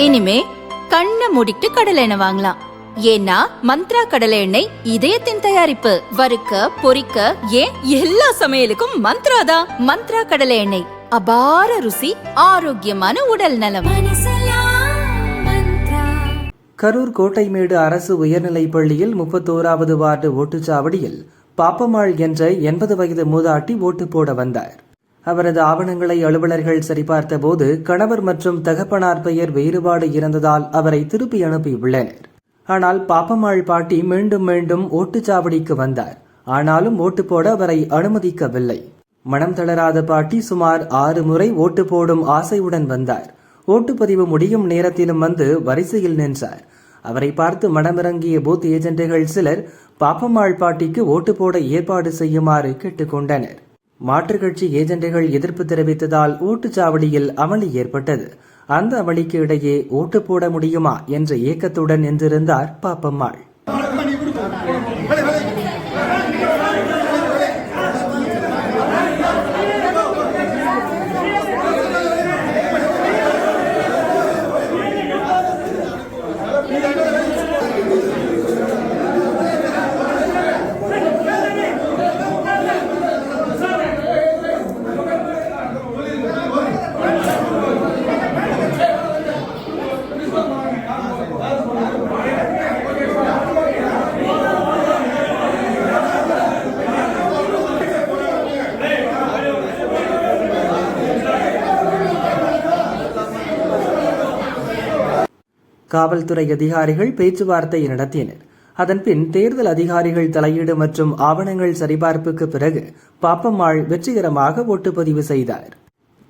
இனிமே கண்ணை மூடிட்டு கடலை எண்ணெய் வாங்கலாம். ஏன்னா மந்த்ரா கடலை எண்ணெய் இதயத்தின் தயாரிப்பு. வறுக்க பொரிக்க ஏன் எல்லா சமையலுக்கும் மந்த்ரா தான். மந்த்ரா கடலை எண்ணெய், அபார ருசி, ஆரோக்கியமான உடல் நலம். கரூர் கோட்டைமேடு அரசு உயர்நிலைப் பள்ளியில் 31வது வார்டு ஓட்டுச்சாவடியில் பாப்பம்மாள் என்ற 80 வயது மூதாட்டி ஓட்டு போட வந்தார். அவரது ஆவணங்களை அலுவலர்கள் சரிபார்த்த போது கணவர் மற்றும் தகப்பனார் பெயர் வேறுபாடு இருந்ததால் அவரை திருப்பி அனுப்பியுள்ளனர். ஆனால் பாப்பம்மாள் பாட்டி மீண்டும் மீண்டும் ஓட்டுச்சாவடிக்கு வந்தார். ஆனாலும் ஓட்டு போட அவரை அனுமதிக்கவில்லை. மனம் தளராத பாட்டி சுமார் 6 முறை ஓட்டு போடும் ஆசையுடன் வந்தார். ஓட்டுப்பதிவு முடியும் நேரத்திலும் வந்து வரிசையில் நின்றார். அவரை பார்த்து மனமிறங்கிய பூத் ஏஜென்ட்டுகள் சிலர் பாப்பம்மாள் பாட்டிக்கு ஓட்டு போட ஏற்பாடு செய்யுமாறு கேட்டுக்கொண்டனர். மாற்றுக் கட்சி ஏஜென்ட்டுகள் எதிர்ப்பு தெரிவித்ததால் ஓட்டுச்சாவடியில் அமளி ஏற்பட்டது. அந்த அமளிக்கு இடையே ஓட்டு போட முடியுமா என்ற ஏக்கத்துடன் நின்றிருந்தார் பாப்பம்மாள். காவல்துறை அதிகாரிகள் பேச்சுவார்த்தை நடத்தினர். அதன்பின் தேர்தல் அதிகாரிகள் தலையீடு மற்றும் ஆவணங்கள் சரிபார்ப்புக்கு பிறகு பாப்பம்மாள் வெற்றிகரமாக ஓட்டுப்பதிவு செய்தார்.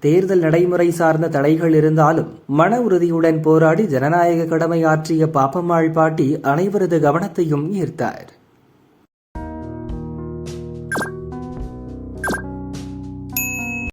தேர்தல் நடைமுறை சார்ந்த தடைகள் இருந்தாலும் மன உறுதியுடன் போராடி ஜனநாயக கடமை ஆற்றிய பாப்பம்மாள் பாட்டி அனைவரது கவனத்தையும் ஈர்த்தார்.